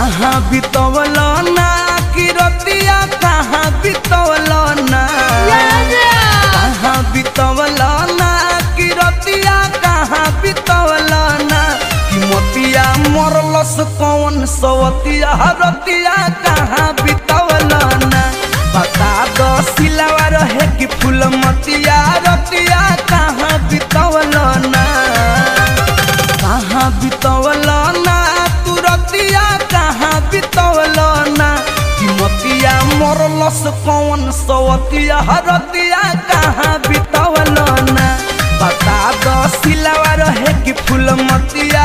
कहाँ बितवल ना कि रतिया कहाँ बितवल ना कहाँ बितवल ना कि रतिया कहाँ बितवल ना कि मोतिया मरलस कौन सवतिया रतिया कहाँ बितवल ना बता दो सिलावा रहे कि फूल मतिया रतिया कहाँ बितवल ना कहाँ बितवल ना तू रतिया कहाँ बितवल ना कि मोतिया मरलस कौन सवतिया रतिया कहाँ बितवल ना बता दो सिलावा रहे कि फूल मतिया